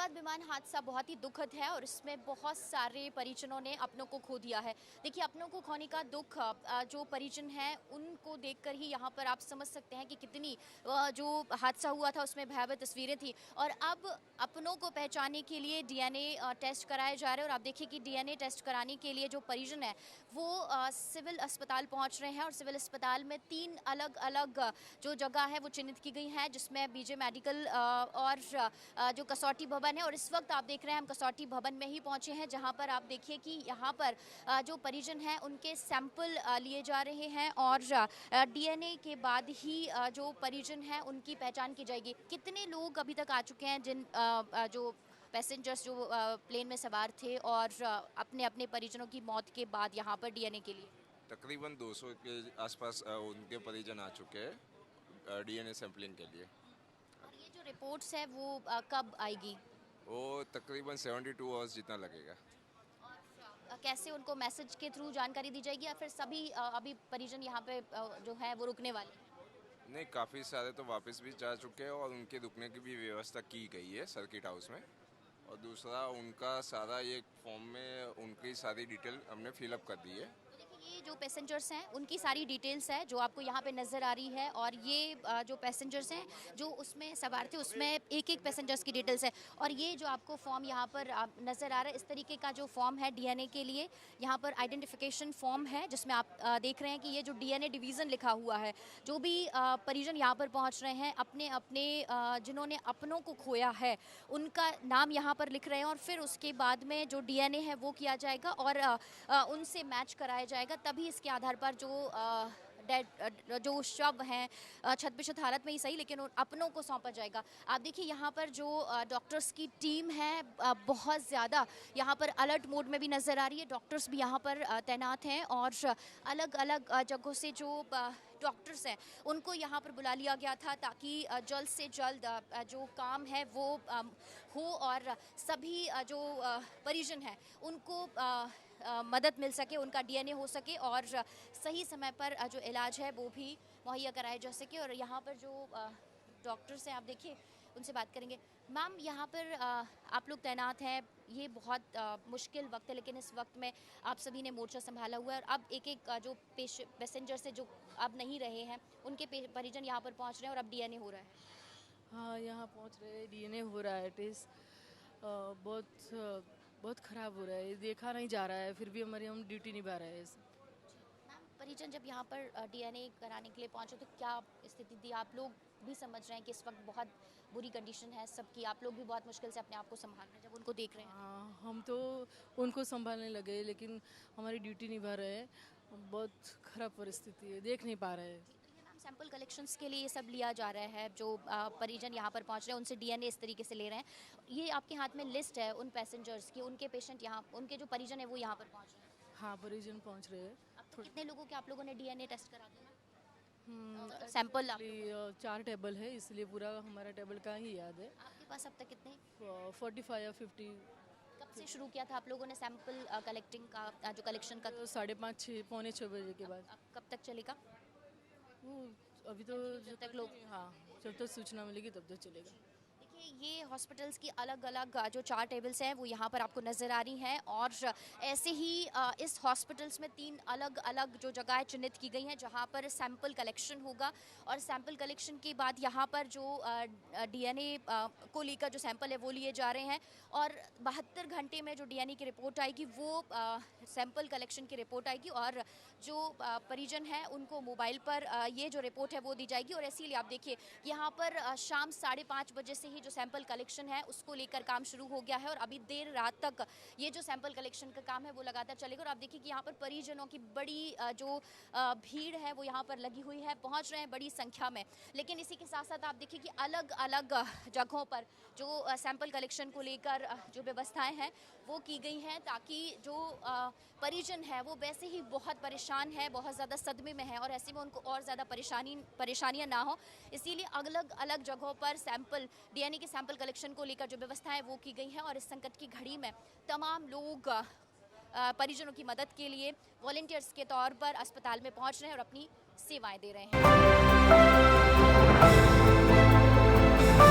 हैदराबाद विमान हादसा बहुत ही दुखद है और इसमें बहुत सारे परिजनों ने अपनों को खो दिया है। देखिए, अपनों को खोने का दुख जो परिजन हैं उनको देखकर ही यहाँ पर आप समझ सकते हैं कि कितनी जो हादसा हुआ था उसमें भयावह तस्वीरें थी। और अब अपनों को पहचानने के लिए डीएनए टेस्ट कराए जा रहे हैं। और आप देखिए कि डीएनए टेस्ट कराने के लिए जो परिजन है वो सिविल अस्पताल पहुँच रहे हैं। और सिविल अस्पताल में 3 अलग अलग जो जगह है वो चिन्हित की गई है, जिसमें बीजे मेडिकल और जो कसौटी भवन है। और इस वक्त आप देख रहे हैं हम कसौटी भवन में ही पहुंचे हैं, जहां पर आप देखिए कि यहां पर जो परिजन हैं उनके सैंपल लिए जा रहे हैं और डीएनए के बाद ही जो परिजन हैं उनकी पहचान की जाएगी। कितने लोग अभी तक आ चुके हैं जिन जो पैसेंजर्स जो प्लेन में सवार थे और अपने अपने परिजनों की मौत के बाद यहाँ पर डीएनए के लिए? तकरीबन 200 के आसपास उनके परिजन आ चुके हैं डीएनए सैंपलिंग के लिए। और ये जो रिपोर्ट्स है वो कब आएगी? वो तकरीबन 72 आवर्स जितना लगेगा। और कैसे उनको मैसेज के थ्रू जानकारी दी जाएगी या फिर सभी अभी परिजन यहाँ पे जो है वो रुकने वाले हैं? नहीं, काफ़ी सारे तो वापस भी जा चुके हैं और उनके रुकने की भी व्यवस्था की गई है सर्किट हाउस में। और दूसरा, उनका सारा ये फॉर्म में उनकी सारी डिटेल हमने फिलअप कर दी है। ये जो पैसेंजर्स हैं उनकी सारी डिटेल्स है जो आपको यहाँ पे नज़र आ रही है। और ये जो पैसेंजर्स हैं जो उसमें सवार थे उसमें एक एक पैसेंजर्स की डिटेल्स है। और ये जो आपको फॉर्म यहाँ पर नज़र आ रहा है, इस तरीके का जो फॉर्म है डीएनए के लिए, यहाँ पर आइडेंटिफिकेशन फॉर्म है जिसमें आप देख रहे हैं कि ये जो डीएनए डिवीज़न लिखा हुआ है, जो भी परिजन यहाँ पर पहुँच रहे हैं अपने अपने जिन्होंने अपनों को खोया है उनका नाम यहाँ पर लिख रहे हैं। और फिर उसके बाद में जो डीएनए है वो किया जाएगा और उनसे मैच कराया जाएगा, तभी इसके आधार पर जो डेड जो शव हैं छत-बिछत हालत में ही सही लेकिन उन अपनों को सौंपा जाएगा। आप देखिए यहाँ पर जो डॉक्टर्स की टीम है बहुत ज़्यादा यहाँ पर अलर्ट मोड में भी नज़र आ रही है। डॉक्टर्स भी यहाँ पर तैनात हैं और अलग अलग जगहों से जो डॉक्टर्स हैं उनको यहाँ पर बुला लिया गया था ताकि जल्द से जल्द जो काम है वो हो और सभी जो परिजन हैं उनको मदद मिल सके, उनका डीएनए हो सके और सही समय पर जो इलाज है वो भी मुहैया कराया जा सके। और यहाँ पर जो डॉक्टर्स हैं आप देखिए उनसे बात करेंगे। मैम, यहाँ पर आप लोग तैनात हैं, ये बहुत मुश्किल वक्त है लेकिन इस वक्त में आप सभी ने मोर्चा संभाला हुआ है और अब एक एक जो पैसेंजर्स है जो अब नहीं रहे हैं उनके परिजन यहाँ पर पहुँच रहे हैं और अब डीएनए हो रहा है। हाँ, यहाँ पहुँच रहे हैं, डीएनए हो रहा है टेस्ट। बहुत ख़राब हो रहा है, देखा नहीं जा रहा है, फिर भी हमारी हम ड्यूटी निभा रहे हैं। मैम, परिजन जब यहाँ पर डीएनए कराने के लिए पहुँचे तो क्या स्थिति थी? आप लोग भी समझ रहे हैं कि इस वक्त बहुत बुरी कंडीशन है सबकी, आप लोग भी बहुत मुश्किल से अपने आप को संभाल रहे हैं जब उनको देख रहे हैं। हाँ, हम तो उनको संभालने लगे लेकिन हमारी ड्यूटी निभा रहे हैं। बहुत ख़राब परिस्थिति है, देख नहीं पा रहे हैं। सैंपल कलेक्शंस के लिए ये सब लिया जा रहा है, जो परिजन यहाँ पर पहुँच रहे हैं उनसे डीएनए इस तरीके से ले रहे हैं। ये आपके हाथ में लिस्ट है उन पैसेंजर्स की, उनके पेशेंट यहाँ, उनके जो परिजन है वो यहाँ पर पहुँच रहे हैं। हाँ, परिजन पहुँच रहे हैं। अब कितने लोगों के आप लोगों ने डीएनए टेस्ट करा दिया? सैंपल 4 टेबल है इसलिए पूरा हमारा टेबल का ही याद है। आपके पास अब तक कितने? 45 या 50। कब से शुरू किया था आप लोगों ने सैंपल कलेक्टिंग का जो कलेक्शन का? 5:30 पौने 6 बजे के बाद। कब तक चलेगा वो अभी तो जब तक लोग? हाँ, जब तक सूचना मिलेगी तब तक चलेगा। देखिए, ये हॉस्पिटल्स की अलग अलग जो 4 टेबल्स हैं वो यहाँ पर आपको नज़र आ रही हैं। और ऐसे ही इस हॉस्पिटल्स में 3 अलग अलग जो जगहें चिन्हित की गई हैं जहाँ पर सैंपल कलेक्शन होगा। और सैंपल कलेक्शन के बाद यहाँ पर जो डीएनए को लेकर जो सैंपल है वो लिए जा रहे हैं। और 72 घंटे में जो डीएनए की रिपोर्ट आएगी वो सैंपल कलेक्शन की रिपोर्ट आएगी और जो परिजन हैं उनको मोबाइल पर ये जो रिपोर्ट है वो दी जाएगी। और इसीलिए आप देखिए यहाँ पर शाम 5:30 बजे से ही जो सैंपल कलेक्शन है उसको लेकर काम शुरू हो गया है और अभी देर रात तक ये जो सैंपल कलेक्शन का काम है वो लगातार चलेगा। और आप देखिए कि यहाँ पर परिजनों की बड़ी जो भीड़ है वो यहाँ पर लगी हुई है, पहुँच रहे हैं बड़ी संख्या में। लेकिन इसी के साथ साथ आप देखिए कि अलग अलग जगहों पर जो सैंपल कलेक्शन को लेकर जो व्यवस्थाएं हैं वो की गई हैं ताकि जो परिजन है वो वैसे ही बहुत परेशान है, बहुत ज़्यादा सदमे में है और ऐसे में उनको और ज़्यादा परेशानियाँ ना हो, इसीलिए अलग अलग जगहों पर सैंपल डीएनए के सैंपल कलेक्शन को लेकर जो व्यवस्थाएं वो की गई हैं। और इस संकट की घड़ी में तमाम लोग परिजनों की मदद के लिए वॉलंटियर्स के तौर पर अस्पताल में पहुंच रहे हैं और अपनी सेवाएं दे रहे हैं।